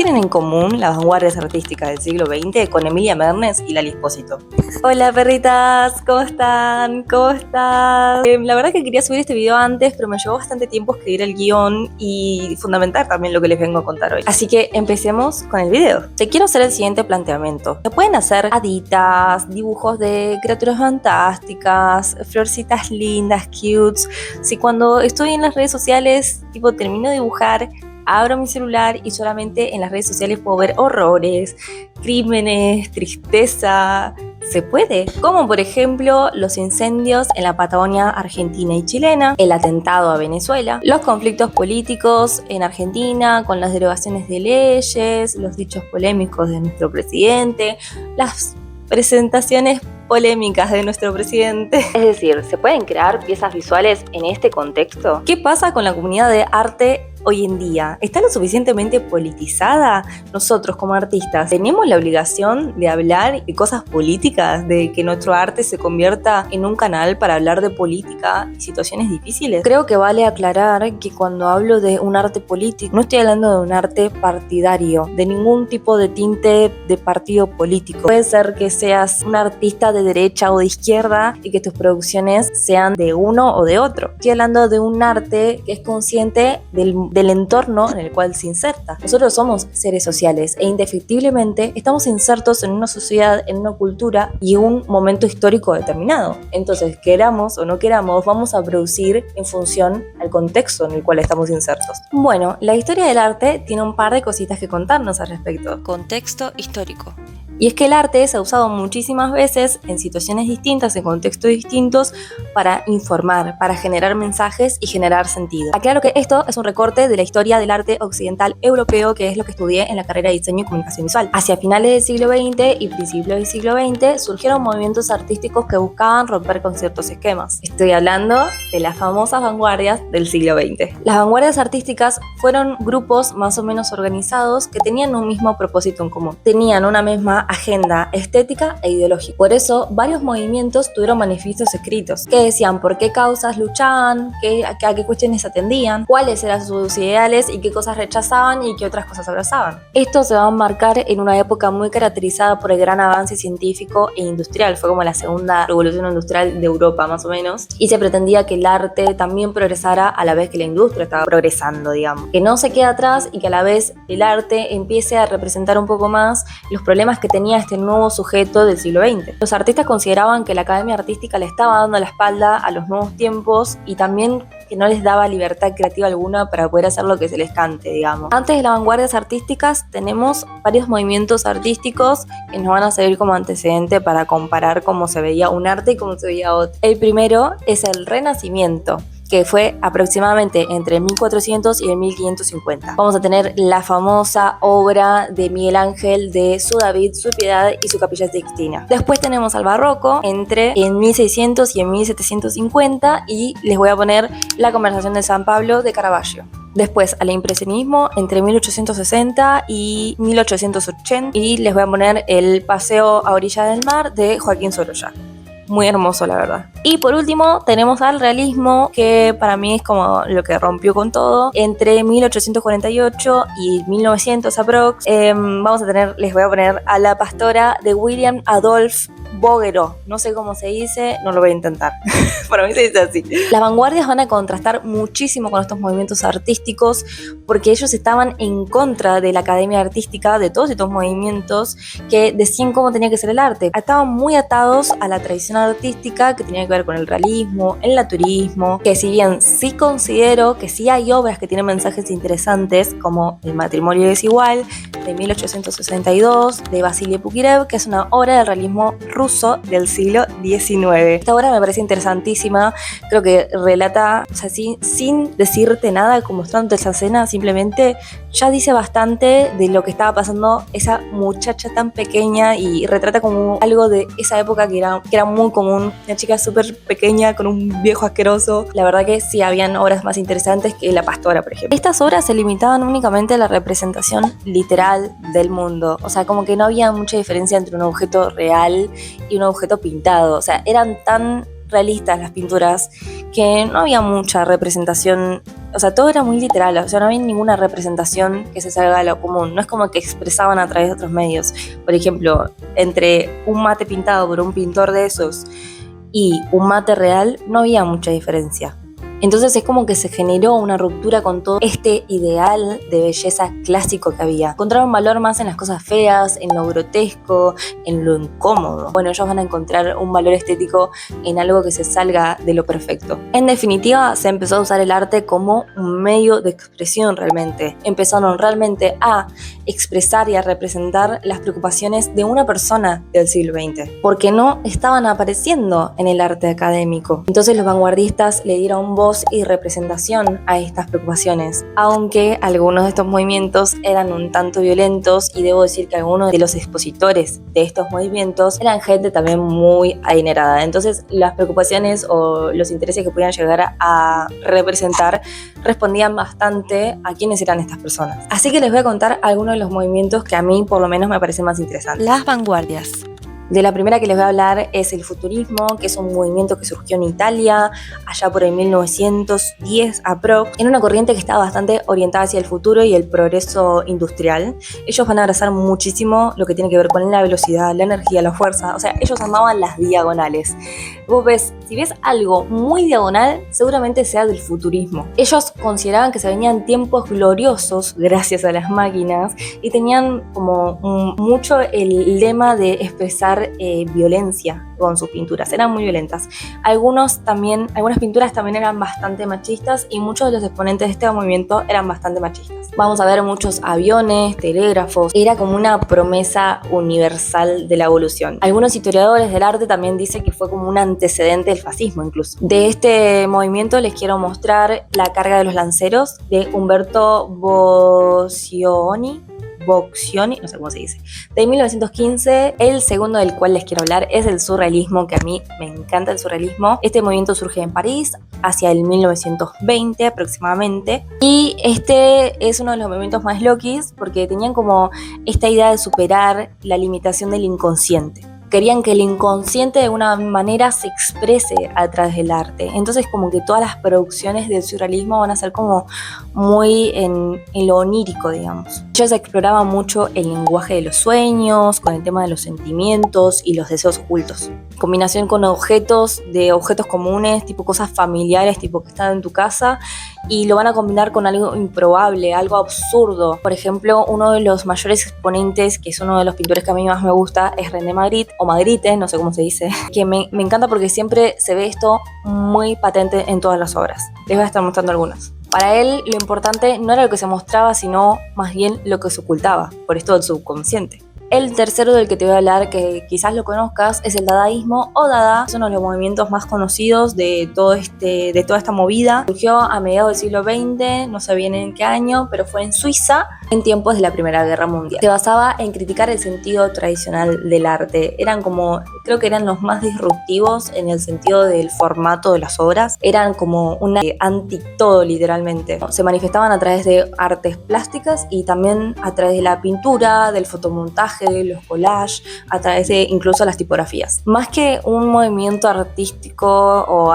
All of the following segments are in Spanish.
tienen en común las vanguardias artísticas del siglo XX con Emilia Mernes y Lali Espósito? Hola perritas, ¿cómo están? ¿Cómo estás? La verdad que quería subir este video antes, pero me llevó bastante tiempo escribir el guión y fundamentar también lo que les vengo a contar hoy. Así que empecemos con el video. Te quiero hacer el siguiente planteamiento. Se pueden hacer haditas, dibujos de criaturas fantásticas, florcitas lindas, cutes. Si cuando estoy en las redes sociales, tipo, termino de dibujar, abro mi celular y solamente en las redes sociales puedo ver horrores, crímenes, tristeza. Se puede, como por ejemplo los incendios en la Patagonia argentina y chilena, el atentado a Venezuela, los conflictos políticos en Argentina con las derogaciones de leyes, los dichos polémicos de nuestro presidente, las presentaciones polémicas de nuestro presidente. Es decir, ¿se pueden crear piezas visuales en este contexto? ¿Qué pasa con la comunidad de arte hoy en día? ¿Está lo suficientemente politizada? Nosotros como artistas tenemos la obligación de hablar de cosas políticas, de que nuestro arte se convierta en un canal para hablar de política y situaciones difíciles. Creo que vale aclarar que cuando hablo de un arte político, no estoy hablando de un arte partidario, de ningún tipo de tinte de partido político. Puede ser que seas un artista de derecha o de izquierda y que tus producciones sean de uno o de otro. Estoy hablando de un arte que es consciente del entorno en el cual se inserta. Nosotros somos seres sociales e indefectiblemente estamos insertos en una sociedad, en una cultura y un momento histórico determinado. Entonces, queramos o no queramos, vamos a producir en función al contexto en el cual estamos insertos. Bueno, la historia del arte tiene un par de cositas que contarnos al respecto. Contexto histórico. Y es que el arte se ha usado muchísimas veces en situaciones distintas, en contextos distintos, para informar, para generar mensajes y generar sentido. Aclaro que esto es un recorte de la historia del arte occidental europeo, que es lo que estudié en la carrera de diseño y comunicación visual. Hacia finales del siglo XX y principios del siglo XX surgieron movimientos artísticos que buscaban romper con ciertos esquemas. Estoy hablando de las famosas vanguardias del siglo XX. Las vanguardias artísticas fueron grupos más o menos organizados que tenían un mismo propósito en común. Tenían una misma agenda estética e ideológica. Por eso, varios movimientos tuvieron manifiestos escritos que decían por qué causas luchaban, a qué cuestiones atendían, cuáles eran sus ideales y qué cosas rechazaban y qué otras cosas abrazaban. Esto se va a marcar en una época muy caracterizada por el gran avance científico e industrial. Fue como la segunda revolución industrial de Europa, más o menos, y se pretendía que el arte también progresara a la vez que la industria estaba progresando, digamos. Que no se quede atrás y que a la vez el arte empiece a representar un poco más los problemas que tenía este nuevo sujeto del siglo XX. Los artistas consideraban que la academia artística le estaba dando la espalda a los nuevos tiempos y también que no les daba libertad creativa alguna para poder hacer lo que se les cante, digamos. Antes de las vanguardias artísticas tenemos varios movimientos artísticos que nos van a servir como antecedente para comparar cómo se veía un arte y cómo se veía otro. El primero es el Renacimiento, que fue aproximadamente entre el 1400 y el 1550. Vamos a tener la famosa obra de Miguel Ángel de Su David, Su Piedad y Su Capilla Sixtina. Después tenemos al Barroco entre en 1600 y en 1750 y les voy a poner la Conversación de San Pablo de Caravaggio. Después al impresionismo entre 1860 y 1880 y les voy a poner el Paseo a orilla del mar de Joaquín Sorolla. Muy hermoso, la verdad. Y por último tenemos al realismo, que para mí es como lo que rompió con todo. Entre 1848 y 1900 aprox, vamos a tener, les voy a poner a La Pastora de William Adolphe Bouguereau. No sé cómo se dice, no lo voy a intentar. Para mí se dice así. Las vanguardias van a contrastar muchísimo con estos movimientos artísticos porque ellos estaban en contra de la academia artística, de todos estos movimientos que decían cómo tenía que ser el arte. Estaban muy atados a la tradición artística que tenía que ver con el realismo, el naturismo, que si bien sí considero que sí hay obras que tienen mensajes interesantes, como El matrimonio desigual, de 1862, de Vasily Pukirev, que es una obra del realismo ruso del siglo XIX. Esta obra me parece interesantísima, creo que relata, o sea, sin decirte nada, como mostrándote esa escena, simplemente ya dice bastante de lo que estaba pasando esa muchacha tan pequeña y retrata como algo de esa época que era muy común, una chica súper pequeña con un viejo asqueroso. La verdad que sí, habían obras más interesantes que La Pastora, por ejemplo. Estas obras se limitaban únicamente a la representación literal del mundo, o sea, como que no había mucha diferencia entre un objeto real y un objeto pintado, o sea, eran tan realistas las pinturas, que no había mucha representación, o sea, todo era muy literal, o sea, no había ninguna representación que se salga de lo común, no es como que expresaban a través de otros medios. Por ejemplo, entre un mate pintado por un pintor de esos y un mate real no había mucha diferencia. Entonces es como que se generó una ruptura con todo este ideal de belleza clásico que había. Encontraron valor más en las cosas feas, en lo grotesco, en lo incómodo. Bueno, ellos van a encontrar un valor estético en algo que se salga de lo perfecto. En definitiva, se empezó a usar el arte como un medio de expresión realmente. Empezaron realmente a expresar y a representar las preocupaciones de una persona del siglo XX, porque no estaban apareciendo en el arte académico. Entonces los vanguardistas le dieron voz y representación a estas preocupaciones, aunque algunos de estos movimientos eran un tanto violentos, y debo decir que algunos de los expositores de estos movimientos eran gente también muy adinerada. Entonces las preocupaciones o los intereses que podían llegar a representar respondían bastante a quiénes eran estas personas. Así que les voy a contar algunos de los movimientos que a mí por lo menos me parecen más interesantes. Las vanguardias. De la primera que les voy a hablar es el futurismo, que es un movimiento que surgió en Italia allá por el 1910 aprox, en una corriente que estaba bastante orientada hacia el futuro y el progreso industrial. Ellos van a abrazar muchísimo lo que tiene que ver con la velocidad, la energía, la fuerza, o sea, ellos amaban las diagonales. Vos ves, si ves algo muy diagonal, seguramente sea del futurismo. Ellos consideraban que se venían tiempos gloriosos gracias a las máquinas y tenían como mucho el lema de expresar violencia con sus pinturas, eran muy violentas. Algunas pinturas también eran bastante machistas y muchos de los exponentes de este movimiento eran bastante machistas. Vamos a ver muchos aviones, telégrafos, era como una promesa universal de la evolución. Algunos historiadores del arte también dicen que fue como un antecedente del fascismo incluso. De este movimiento les quiero mostrar La carga de los lanceros de Umberto Boccioni, no sé cómo se dice, de 1915. El segundo del cual les quiero hablar es el surrealismo, que a mí me encanta el surrealismo. Este movimiento surge en París hacia el 1920 aproximadamente, y este es uno de los movimientos más loquis porque tenían como esta idea de superar la limitación del inconsciente. Querían que el inconsciente de alguna manera se exprese a través del arte. Entonces como que todas las producciones del surrealismo van a ser como muy en lo onírico, digamos. Ellos exploraban mucho el lenguaje de los sueños, con el tema de los sentimientos y los deseos ocultos. Combinación con objetos comunes, tipo cosas familiares, tipo que están en tu casa, y lo van a combinar con algo improbable, algo absurdo. Por ejemplo, uno de los mayores exponentes, que es uno de los pintores que a mí más me gusta, es René Magritte, o Magritte, no sé cómo se dice, que me encanta porque siempre se ve esto muy patente en todas las obras. Les voy a estar mostrando algunas. Para él lo importante no era lo que se mostraba, sino más bien lo que se ocultaba, por esto del subconsciente. El tercero del que te voy a hablar, que quizás lo conozcas, es el dadaísmo o dada. Es uno de los movimientos más conocidos de toda esta movida. Surgió a mediados del siglo XX, no sé bien en qué año, pero fue en Suiza en tiempos de la Primera Guerra Mundial. Se basaba en criticar el sentido tradicional del arte. Creo que eran los más disruptivos en el sentido del formato de las obras. Eran como una anti todo, literalmente. Se manifestaban a través de artes plásticas y también a través de la pintura, del fotomontaje, los collages, a través de incluso las tipografías. Más que un movimiento artístico o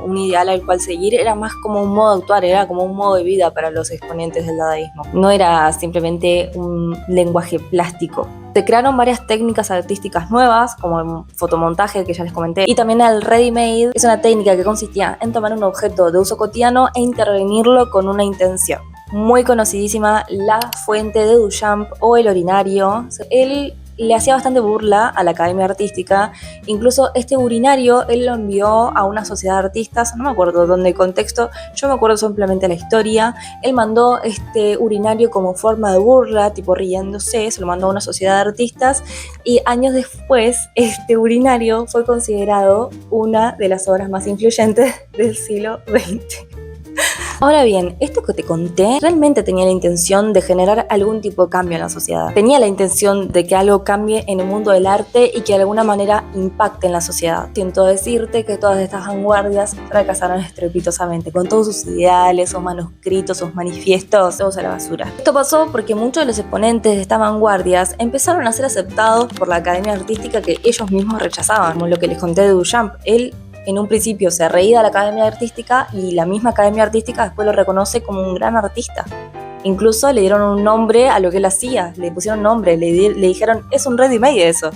un ideal al cual seguir, era más como un modo de actuar, era como un modo de vida para los exponentes del dadaísmo. No era simplemente un lenguaje plástico. Se crearon varias técnicas artísticas nuevas, como el fotomontaje, que ya les comenté, y también el ready-made. Es una técnica que consistía en tomar un objeto de uso cotidiano e intervenirlo con una intención. Muy conocidísima La fuente de Duchamp o El urinario. Él le hacía bastante burla a la Academia Artística. Incluso este urinario él lo envió a una sociedad de artistas, no me acuerdo dónde el contexto, yo me acuerdo simplemente la historia. Él mandó este urinario como forma de burla, tipo riéndose, se lo mandó a una sociedad de artistas, y años después este urinario fue considerado una de las obras más influyentes del siglo XX. Ahora bien, esto que te conté realmente tenía la intención de generar algún tipo de cambio en la sociedad. Tenía la intención de que algo cambie en el mundo del arte y que de alguna manera impacte en la sociedad. Siento decirte que todas estas vanguardias fracasaron estrepitosamente, con todos sus ideales, sus manuscritos, sus manifiestos, todos a la basura. Esto pasó porque muchos de los exponentes de estas vanguardias empezaron a ser aceptados por la Academia Artística que ellos mismos rechazaban, como lo que les conté de Duchamp. Él en un principio se reía de la Academia Artística y la misma Academia Artística después lo reconoce como un gran artista. Incluso le dieron un nombre a lo que él hacía, le pusieron nombre, le dijeron, es un ready-made eso.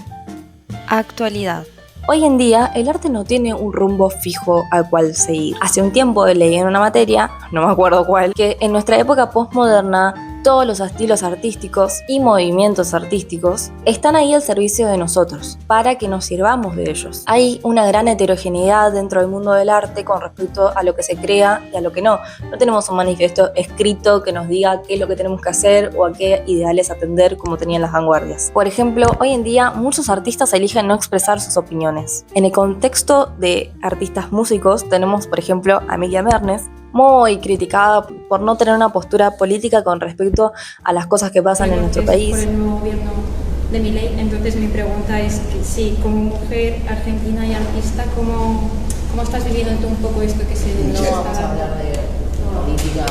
Actualidad. Hoy en día, el arte no tiene un rumbo fijo al cual seguir. Hace un tiempo leí en una materia, no me acuerdo cuál, que en nuestra época postmoderna, todos los estilos artísticos y movimientos artísticos están ahí al servicio de nosotros, para que nos sirvamos de ellos. Hay una gran heterogeneidad dentro del mundo del arte con respecto a lo que se crea y a lo que no. No tenemos un manifiesto escrito que nos diga qué es lo que tenemos que hacer o a qué ideales atender como tenían las vanguardias. Por ejemplo, hoy en día muchos artistas eligen no expresar sus opiniones. En el contexto de artistas músicos tenemos, por ejemplo, a Emilia Mernes, muy criticada por no tener una postura política con respecto a las cosas que pasan en nuestro país. Por el nuevo gobierno de Milei. Entonces mi pregunta es que sí, como mujer argentina y artista, ¿cómo estás viviendo tú un poco esto que se No vamos a hablar de política.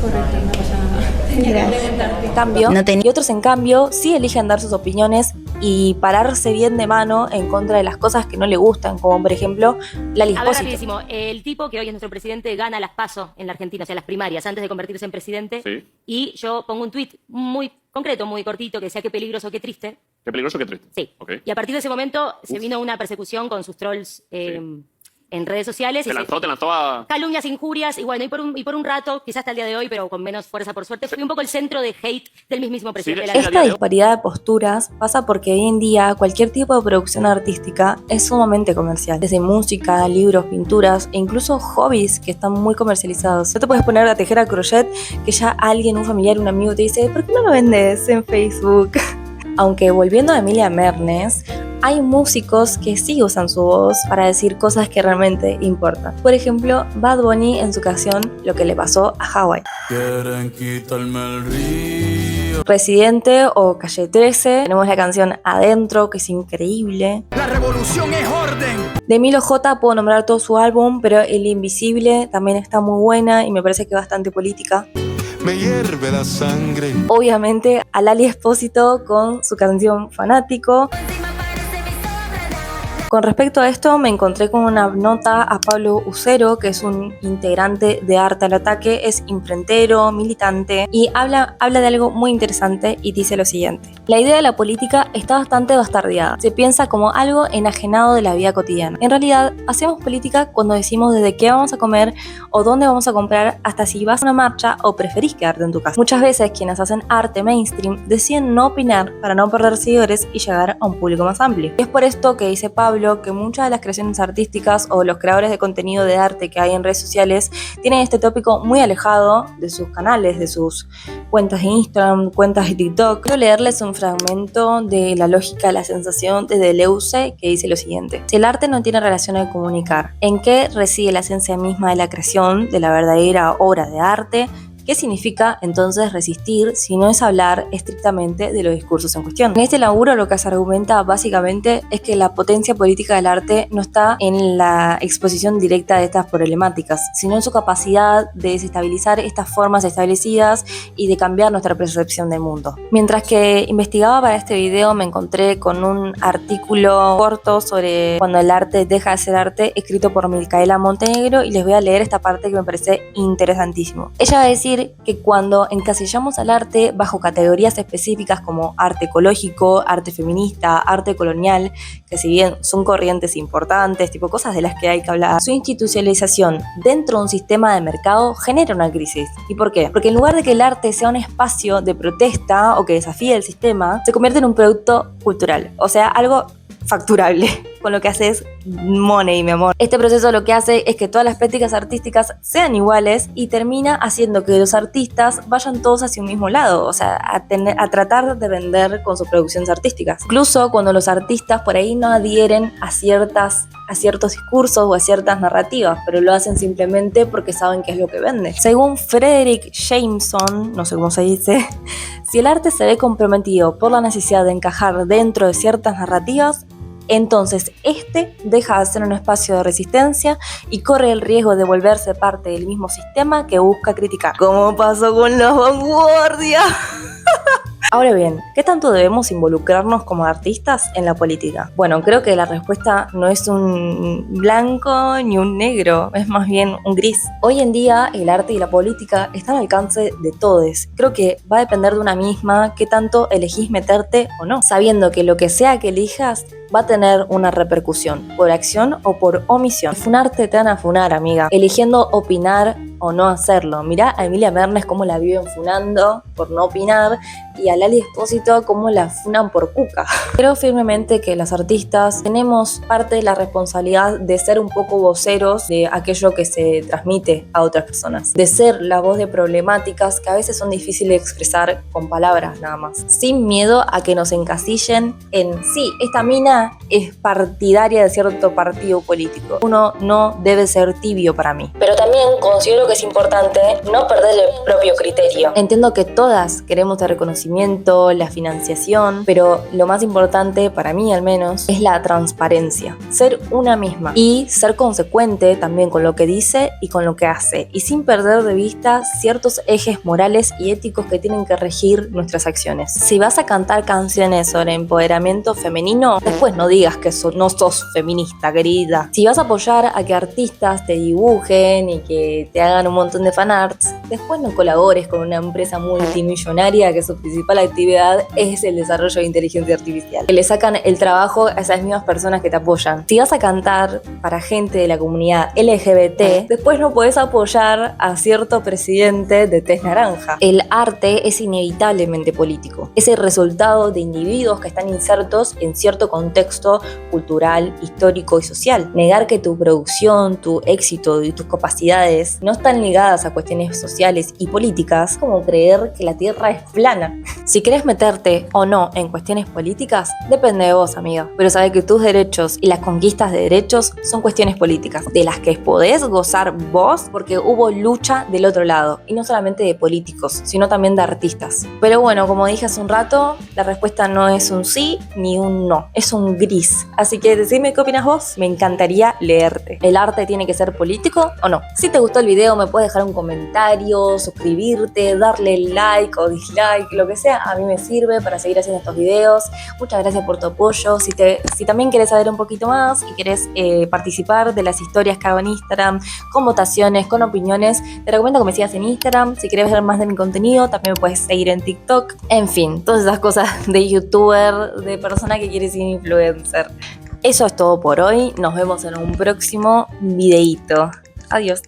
Correcto, no pasa nada. Tenía que preguntarte. En cambio, y otros en cambio sí eligen dar sus opiniones y pararse bien de mano en contra de las cosas que no le gustan, como por ejemplo Lali A ver, Espósito. rapidísimo, el tipo que hoy es nuestro presidente gana las PASO en la Argentina, o sea, las primarias, antes de convertirse en presidente. Sí. Y yo pongo un tuit muy concreto, muy cortito, que decía qué peligroso, qué triste. Qué peligroso, qué triste. Sí. Ok. Y a partir de ese momento se vino una persecución con sus trolls en redes sociales. Te lanzó a... Calumnias, injurias, y bueno, y por un rato, quizás hasta el día de hoy, pero con menos fuerza por suerte, fui un poco el centro de hate del mismísimo presidente. Sí, de la Esta disparidad de posturas pasa porque hoy en día cualquier tipo de producción artística es sumamente comercial. Desde música, libros, pinturas e incluso hobbies que están muy comercializados. No te puedes poner a tejer a crochet que ya alguien, un familiar, un amigo te dice ¿por qué no lo vendes en Facebook? Aunque volviendo a Emilia Mernes, hay músicos que sí usan su voz para decir cosas que realmente importan. Por ejemplo, Bad Bunny en su canción Lo que le pasó a Hawái. Quieren quitarme el río. Residente o Calle 13, tenemos la canción Adentro, que es increíble. La revolución es orden. De Milo J puedo nombrar todo su álbum, pero El Invisible también está muy buena y me parece que bastante política. Me hierve la sangre. Obviamente a Lali Espósito con su canción Fanático. Con respecto a esto, me encontré con una nota a Pablo Ucero, que es un integrante de Arte al Ataque, es imprentero, militante, y habla de algo muy interesante y dice lo siguiente. La idea de la política está bastante bastardeada. Se piensa como algo enajenado de la vida cotidiana. En realidad, hacemos política cuando decimos desde qué vamos a comer o dónde vamos a comprar, hasta si vas a una marcha o preferís quedarte en tu casa. Muchas veces quienes hacen arte mainstream deciden no opinar para no perder seguidores y llegar a un público más amplio. Y es por esto que dice Pablo que muchas de las creaciones artísticas o los creadores de contenido de arte que hay en redes sociales tienen este tópico muy alejado de sus canales, de sus cuentas de Instagram, cuentas de TikTok. Quiero leerles un fragmento de La lógica de la sensación de Deleuze, que dice lo siguiente. Si el arte no tiene relación de comunicar, ¿en qué reside la esencia misma de la creación, de la verdadera obra de arte? ¿Qué significa entonces resistir si no es hablar estrictamente de los discursos en cuestión? En este laburo lo que se argumenta básicamente es que la potencia política del arte no está en la exposición directa de estas problemáticas, sino en su capacidad de desestabilizar estas formas establecidas y de cambiar nuestra percepción del mundo. Mientras que investigaba para este video me encontré con un artículo corto sobre cuando el arte deja de ser arte, escrito por Micaela Montenegro, y les voy a leer esta parte que me parece interesantísimo. Ella va a decir que cuando encasillamos al arte bajo categorías específicas como arte ecológico, arte feminista, arte colonial, que si bien son corrientes importantes, tipo cosas de las que hay que hablar, su institucionalización dentro de un sistema de mercado genera una crisis. ¿Y por qué? Porque en lugar de que el arte sea un espacio de protesta o que desafíe el sistema, se convierte en un producto cultural, o sea, algo facturable, con lo que haces money, mi amor. Este proceso lo que hace es que todas las prácticas artísticas sean iguales y termina haciendo que los artistas vayan todos hacia un mismo lado, o sea, a tratar de vender con sus producciones artísticas. Incluso cuando los artistas por ahí no adhieren a ciertos discursos o a ciertas narrativas, pero lo hacen simplemente porque saben qué es lo que vende. Según Frederick Jameson, no sé cómo se dice, si el arte se ve comprometido por la necesidad de encajar dentro de ciertas narrativas, entonces este deja de ser un espacio de resistencia y corre el riesgo de volverse parte del mismo sistema que busca criticar. ¿Cómo pasó con las vanguardias? Ahora bien, ¿qué tanto debemos involucrarnos como artistas en la política? Bueno, creo que la respuesta no es un blanco ni un negro, es más bien un gris. Hoy en día el arte y la política están al alcance de todos. Creo que va a depender de una misma qué tanto elegís meterte o no, sabiendo que lo que sea que elijas va a tener una repercusión, por acción o por omisión. Funarte te van a funar, amiga, eligiendo opinar o no hacerlo. Mirá a Emilia Mernes cómo la viven funando por no opinar y a Lali Espósito cómo la funan por cuca. Creo firmemente que las artistas tenemos parte de la responsabilidad de ser un poco voceros de aquello que se transmite a otras personas, de ser la voz de problemáticas que a veces son difíciles de expresar con palabras nada más, sin miedo a que nos encasillen en sí, esta mina es partidaria de cierto partido político. Uno no debe ser tibio para mí. Pero también considero que es importante no perder el propio criterio. Entiendo que todas queremos el reconocimiento, la financiación, pero lo más importante, para mí al menos, es la transparencia. Ser una misma y ser consecuente también con lo que dice y con lo que hace, y sin perder de vista ciertos ejes morales y éticos que tienen que regir nuestras acciones. Si vas a cantar canciones sobre empoderamiento femenino, después no digas que no sos feminista, querida. Si vas a apoyar a que artistas te dibujen y que te hagan un montón de fanarts, después no colabores con una empresa multimillonaria que su principal actividad es el desarrollo de inteligencia artificial, que le sacan el trabajo a esas mismas personas que te apoyan. Si vas a cantar para gente de la comunidad LGBT, después no podés apoyar a cierto presidente de tez naranja. El arte es inevitablemente político. Es el resultado de individuos que están insertos en cierto contexto cultural, histórico y social. Negar que tu producción, tu éxito y tus capacidades no están ligadas a cuestiones sociales y políticas es como creer que la tierra es plana. Si querés meterte o no en cuestiones políticas, depende de vos, amiga. Pero sabe que tus derechos y las conquistas de derechos son cuestiones políticas, de las que podés gozar vos porque hubo lucha del otro lado. Y no solamente de políticos, sino también de artistas. Pero bueno, como dije hace un rato, la respuesta no es un sí ni un no. Es un gris. Así que decime qué opinas vos. Me encantaría leerte. ¿El arte tiene que ser político o no? Si te gustó el video, me puedes dejar un comentario, suscribirte, darle like o dislike, lo que sea. A mí me sirve para seguir haciendo estos videos. Muchas gracias por tu apoyo. Si también querés saber un poquito más y querés participar de las historias que hago en Instagram, con votaciones, con opiniones, te recomiendo que me sigas en Instagram. Si querés ver más de mi contenido, también me puedes seguir en TikTok. En fin, todas esas cosas de youtuber, de persona que quiere ser influencer. Eso es todo por hoy. Nos vemos en un próximo videíto. Adiós.